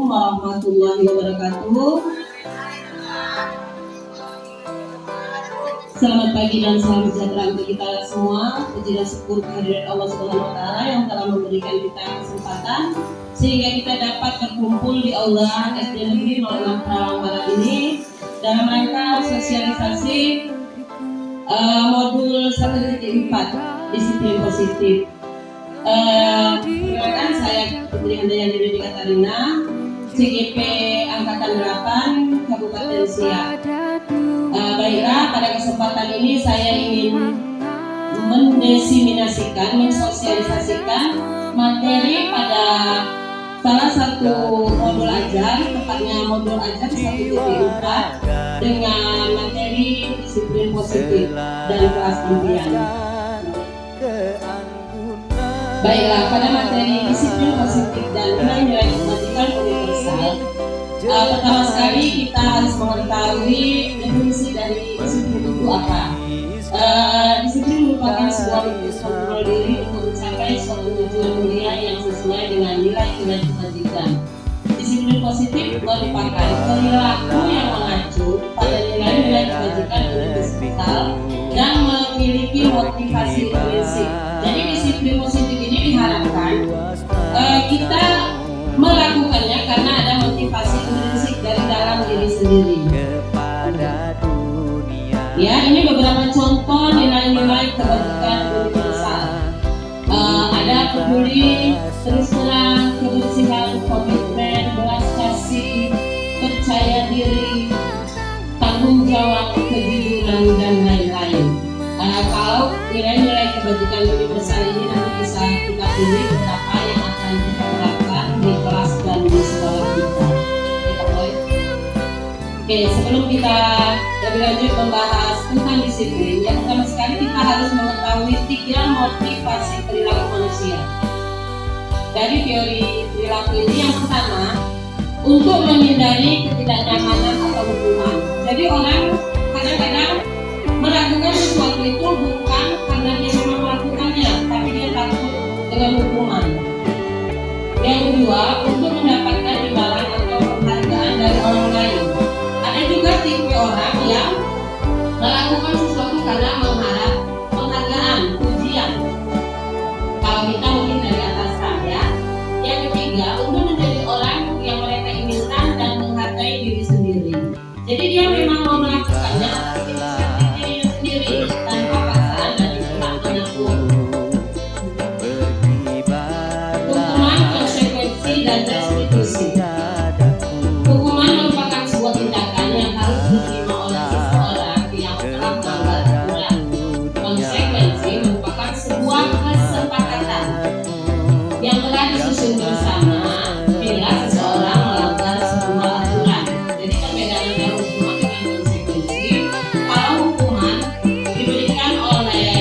Assalamualaikum warahmatullahi wabarakatuh. Selamat pagi dan salam sejahtera untuk kita semua. Puji dan syukur kehadirat Allah Subhanahu wa taala yang telah memberikan kita kesempatan sehingga kita dapat berkumpul di aula SD Negeri 06 Karawang Barat ini dalam rangka sosialisasi modul 1.4 disiplin positif. Perkenalkan, saya Putri Handayani Dwi Katarina, CGP Angkatan 8 Kabupaten Siak. Baiklah, pada kesempatan ini saya ingin mensosialisasikan materi pada salah satu modul ajar, tepatnya modul ajar 1.4 dengan materi disiplin positif dan kelas impian. Baiklah, pada materi disiplin positif dan nilai-nilai kebajikan universal, pertama sekali kita harus mengetahui definisi dari disiplin itu apa. Disiplin merupakan sebuah bentuk kontrol diri untuk mencapai suatu tujuan mulia yang sesuai dengan nilai-nilai kebajikan. Disiplin positif merupakan perilaku yang mengacu pada nilai-nilai kebajikan universal dan memiliki motivasi intrinsik. Jadi disiplin positif ini diharapkan kita melakukannya karena ada motivasi intrinsik dari dalam diri sendiri. Ya, ini beberapa contoh nilai-nilai kebajikan universal. Ada peduli, terus terang, kebersihan, komitmen, belas kasih, percaya diri, tanggung jawab, kejujuran, dan lain-lain. Kalau nilai-nilai kebajikan universal ini nanti bisa kita pilih beberapa yang akan kita terapkan di kelas dan di sekolah kita. Oke, sebelum kita lebih lanjut membahas tentang disiplin, yang pertama sekali kita harus mengetahui 3 motivasi perilaku manusia. Dari teori perilaku ini, yang pertama, untuk menghindari ketidaknyamanan atau hukuman. Jadi orang kadang-kadang melakukan sesuatu itu bukan karena dia memang melakukannya, tapi dia takut dengan hukuman. Yang kedua, untuk mendapatkan imbalan atau penghargaan dari orang lain. Ada juga tipe orang yang melakukan sesuatu karena mengharap penghargaan, pujian. Kalau kita mungkin dari atasan ya. Yang ketiga, untuk menjadi orang yang mereka inginkan dan menghargai diri sendiri. Jadi dia memang mau melakukannya, tapi seperti dirinya sendiri tanpa paksaan dan pihak manapun. Hukuman, konsekuensi, dan restitusi. Hukuman merupakan sebuah tindakan yang harus diterima oleh seseorang yang telah melanggar aturan. Konsekuensi merupakan sebuah kesepakatan yang telah disusun bersama bila seseorang melanggar sebuah aturan. Jadi perbedaan antara hukuman dengan konsekuensi. Kalau hukuman diberikan oleh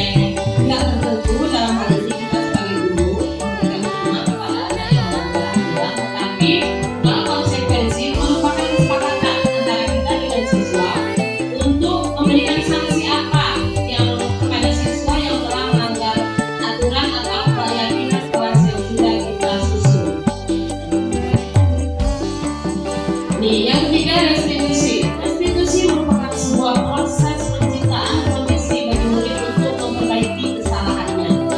pihak tertentu, dalam hal ini kita sebagai guru memberikan hukuman kepada anak yang melanggar aturan, tapi kalau konsekuensi merupakan kesepakatan antara kita dengan siswa untuk memberikan sanksi apa yang kepada siswa yang telah melanggar aturan atau keyakinan kelas yang sudah kita susun. Nih, yang ketiga, restitusi. Restitusi merupakan sebuah proses penciptaan kondisi bagi murid untuk memperbaiki kesalahannya,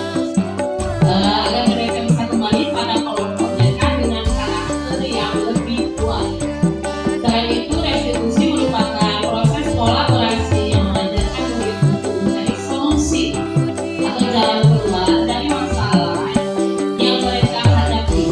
agar mereka bisa kembali pada kelompok mereka dengan karakter yang lebih kuat. Selain itu, restitusi merupakan proses kolaborasi yang mengajarkan murid untuk mencari solusi atau jalan keluar dari masalah yang mereka hadapi.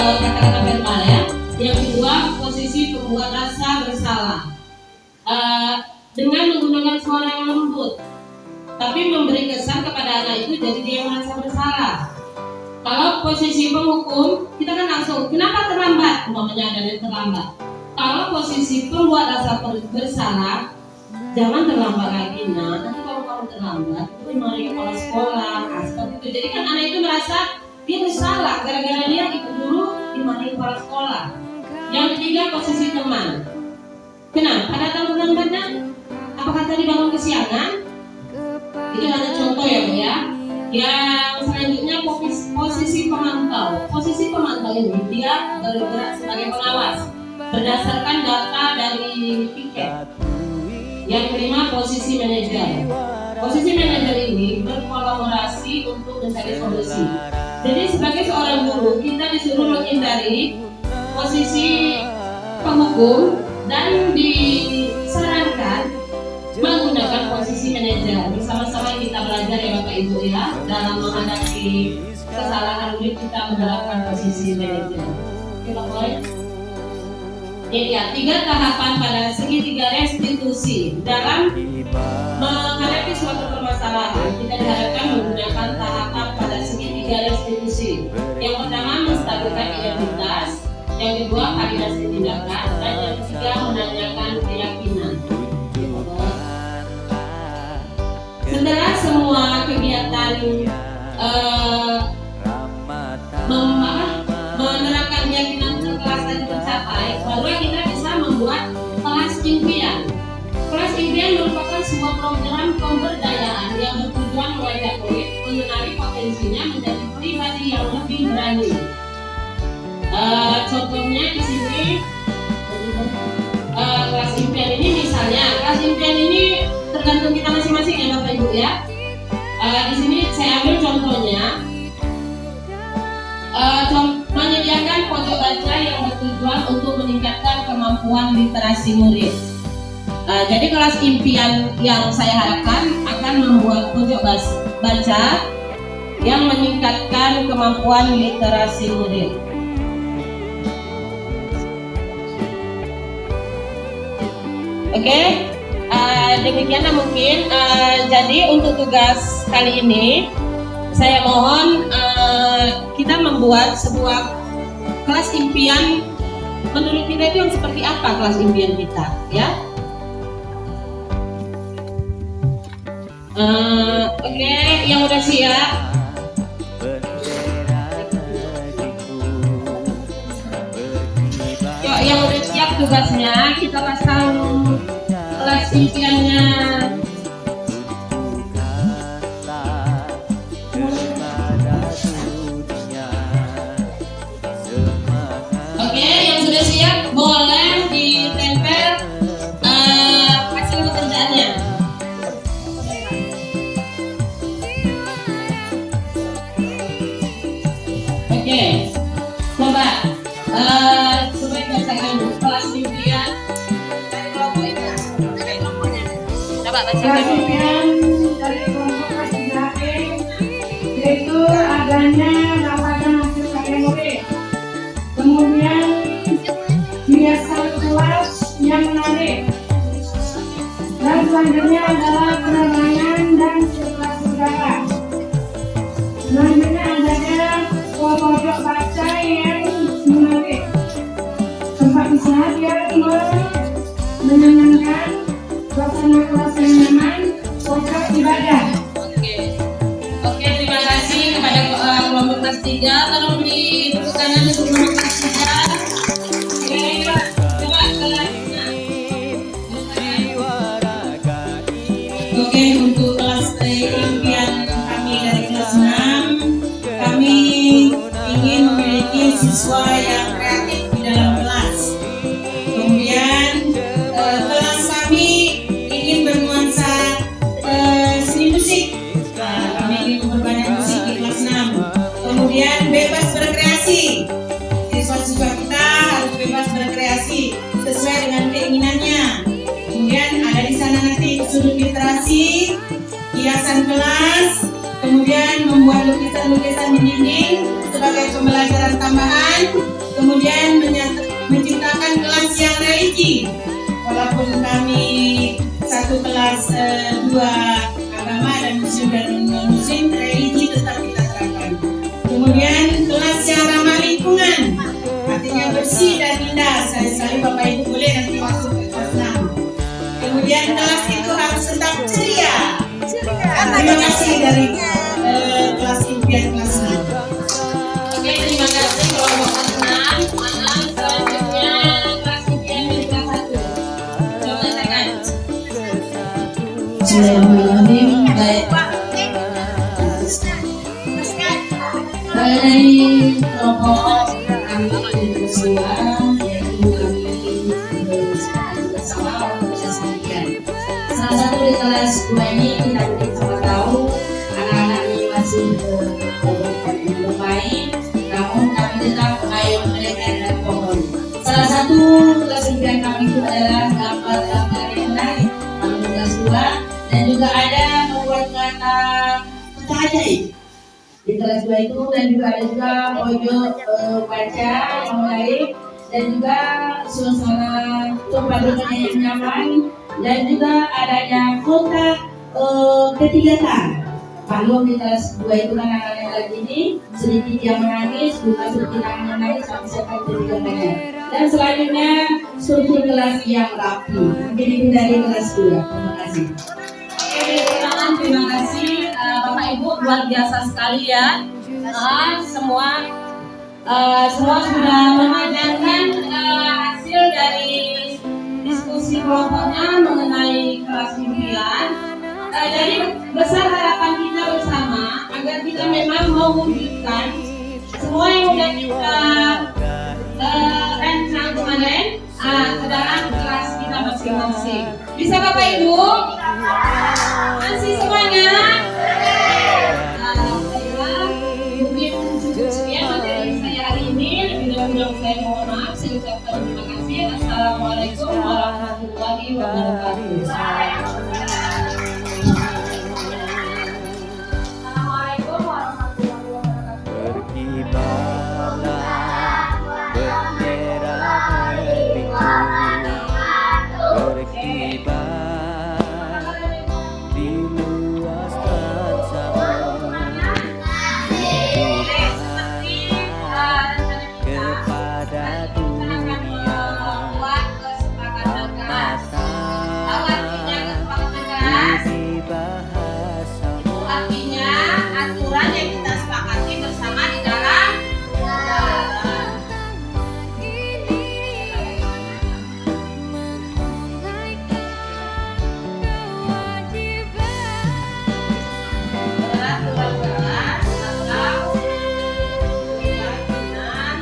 kata-kata verbal ya. Yang kedua, posisi pembuat rasa bersalah. Dengan menggunakan suara yang lembut, tapi memberi kesan kepada anak itu jadi dia merasa bersalah. Kalau posisi penghukum, kita kan langsung, kenapa terlambat? Umpamanya ada yang terlambat. Kalau posisi pembuat rasa bersalah, jangan terlambat lagi. Nah, nanti kalau kamu terlambat, itu mari kepala sekolah, seperti itu. Jadi kan anak itu merasa dia bersalah gara-gara dia ikut dulu dimarahi kepala sekolah. Yang ketiga, posisi teman. Kenapa datang terlambatnya? Apakah tadi bangun kesiangan? Itu hanya contoh ya, Bu ya. Yang selanjutnya posisi pemantau. Posisi pemantau ini dia bergerak sebagai pengawas berdasarkan data dari piket. Yang kelima, posisi manajer. Posisi manajer ini berkolaborasi untuk mencari solusi. Jadi sebagai seorang guru kita disuruh menghindari posisi penghukum dan disarankan menggunakan posisi manajer. Bersama-sama kita belajar ya Bapak Ibu ya, dalam menghadapi kesalahan murid kita menerapkan posisi manajer. Kita mulai. Ini ya, 3 tahapan pada segitiga restitusi. Dalam menghadapi suatu permasalahan, kita diharapkan menggunakan tahapan pada segitiga restitusi. Yang pertama, menstabilkan identitas. Yang kedua, validasi tindakan. Dan yang ketiga, menanyakan keyakinan. Setelah semua kegiatan menerapkan keyakinan kelas tadi tercapai, baru kita bisa membuat kelas impian. Kelas impian merupakan sebuah program pemberdayaan yang bertujuan mengajak murid mengenali potensinya menjadi pribadi yang lebih berani. Contohnya di sini kelas impian ini, misalnya kelas impian ini tergantung kita masing-masing ya Bapak Ibu ya. Di sini saya ambil contohnya, menyediakan pojok baca yang bertujuan untuk meningkatkan kemampuan literasi murid. Jadi kelas impian yang saya harapkan akan membuat pojok baca yang meningkatkan kemampuan literasi murid. Oke. Demikianlah mungkin. Jadi untuk tugas kali ini saya mohon kita membuat sebuah kelas impian. Menurut kita itu yang seperti apa kelas impian kita ya? Oke, yang udah siap. Yuk, yang udah siap tugasnya kita pasang kelas impiannya. Oke, yang sudah siap boleh ditempel hasil pekerjaannya. Oke, coba bacakan kelas impian. Kelas impian dari kelompok kelas 3A yaitu adanya dapatkan hasil karya murid, kemudian hiasan kelas yang menarik, dan selanjutnya adalah penerbangan dan sirkulasi udara. Selanjutnya adanya pojok baca yang menarik, tempat istirahat yang menyenangkan, suasana kelas yang nyaman, pojok ibadah. Oke, terima kasih kepada kelompok kelas 3. Tolong beri tepuk tangan untuk kelompok kelas 3. Oke, coba kelasnya. Oke, untuk kelas impian kami dari kelas 6, kami ingin memiliki siswa yang kreatif di dalam kelas. Kemudian kelas kami ingin bernuansa seni musik. Kami ingin memperbanyak musik di kelas 6. Kemudian bebas berkreasi. Siswa-siswa kita harus bebas berkreasi sesuai dengan keinginannya. Kemudian ada di sana nanti sudut literasi, hiasan kelas, kemudian membuat lukisan-lukisan di dinding sebagai pembelajaran tambahan, kemudian menciptakan kelas yang religi. Walaupun kami satu kelas dua agama dan muslim dan non muslim, religi tetap kita terapkan. Kemudian kelas yang ramah lingkungan, artinya bersih dan indah. Sekali-sekali Bapak Ibu boleh nanti masuk ke kelas 6. Kemudian kelas itu harus tetap ceria. Terima kasih dari kelas impian kelas 6. Oke, terima kasih kelompok 6. Selanjutnya kelas impian dari kelas 1. Silakan. Bismillahirrahmanirrahim. Baik. Dari kelompok kami bersama, yaitu kami bersama proses impian. Salah satu di kelas 2 ini kita sama tahu anak-anak ini masih bermain, namun kami tetap mengayomi mereka dengan pohon. Salah satu kelas impian kami itu adalah gambar-gambar yang menarik. Kami kelas 2 dan juga ada membuat kata ajaib di kelas 2 itu, dan juga ada juga pojok baca yang menarik dan juga suasana tempat duduknya yang nyaman, dan juga adanya kotak K3K. Panggung di kelas 2 itu kan anak-anak lagi ini sedikit yang menangis, juga sedikit yang menangis sampai siapa K3K-nya. Dan selanjutnya struktur kelas yang rapi. Mungkin itu dari kelas 2. Terima kasih. Terima kasih Bapak Ibu, luar biasa sekali ya. Semua sudah mengajarkan hasil dari diskusi kelompoknya mengenai kelas impian. Jadi besar harapan kita bersama agar kita memang mewujudkan semua yang sudah kita rancang kemarin ke dalam kelas kita masing-masing. Bisa Bapak Ibu? Masih semuanya? Mungkin cukup sekian materi saya hari ini. Lebih dahulu saya mohon maaf. Saya ucapkan terima kasih. Assalamualaikum warahmatullahi wabarakatuh. Assalamualaikum warahmatullahi wabarakatuh. Berkibarlah bendera negeriku, berkibar di luas tanah, kepada dunia ini bahasamu. Artinya aturan yang kita sepakati bersama di dalam peraturan kelas atau keyakinan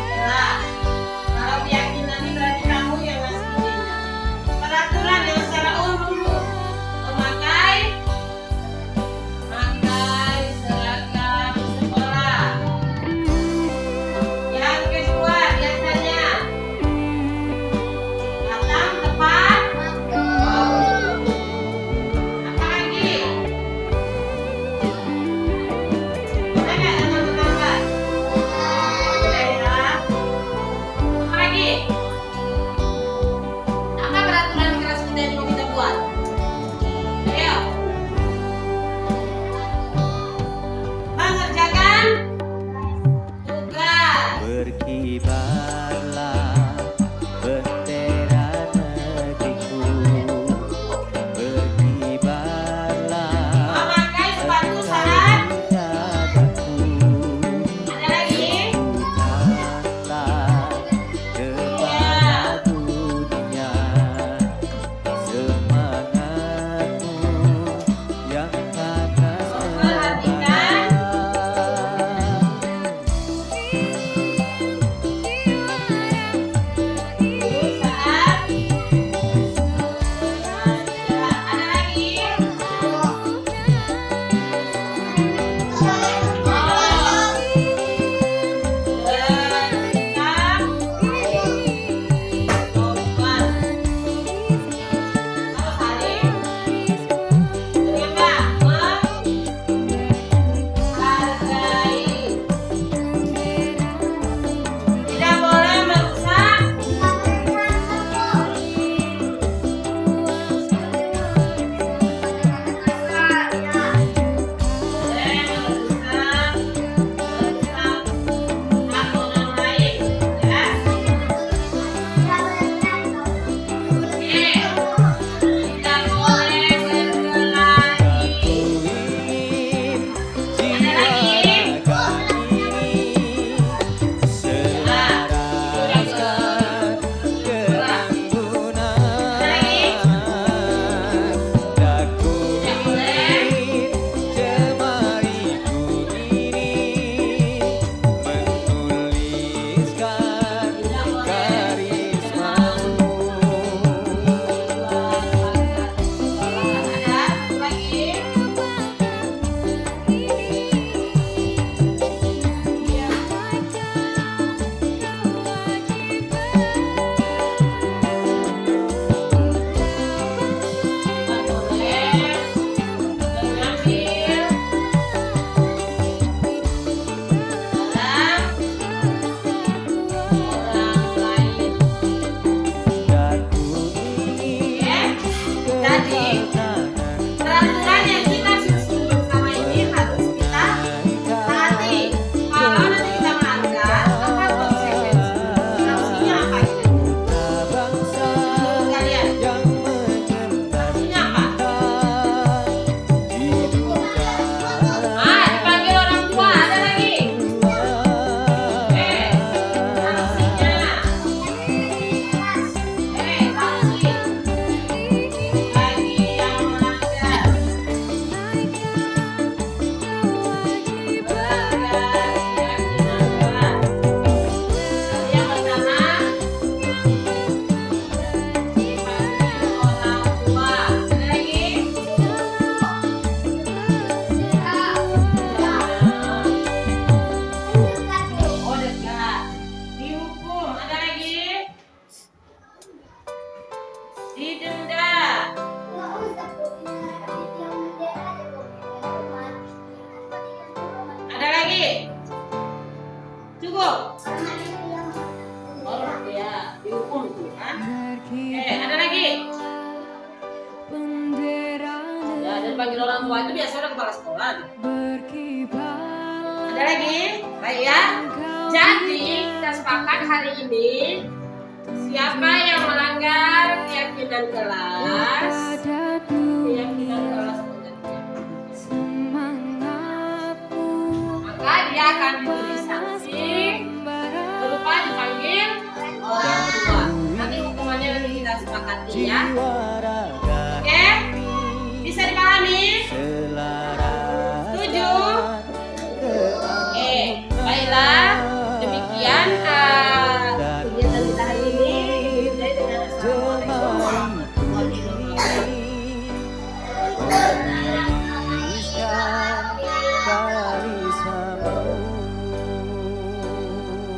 kelas. Kalau keyakinan ini berarti kamu yang masih dirinya. Peraturan yang secara umum memakai seragam sekolah. Yang kedua biasanya datang tepat. Apa lagi? Boleh nggak teman-teman? Boleh ya. Apa lagi? Apa peraturan kelas kita yang mau kita buat? Ayo. Mengerjakan tugas. Berkibarlah bendera negeriku, berkibarlah Memakai sepatu syarat. dadaku, Ada lagi? bukanlah kepada dunia, semangatmu yang panas Perhatikan. membara. Cukup. Oh ya, dihukum tuh kan. Ada lagi. Ya, dan panggil orang tua itu biasanya kepala sekolah. Ada lagi? Baik ya. Jadi kita sepakat hari ini siapa yang melanggar keyakinan kelas maka dia akan diberi sanksi berupa dipanggil orang tua. Nanti hukumannya nanti kita sepakati ya.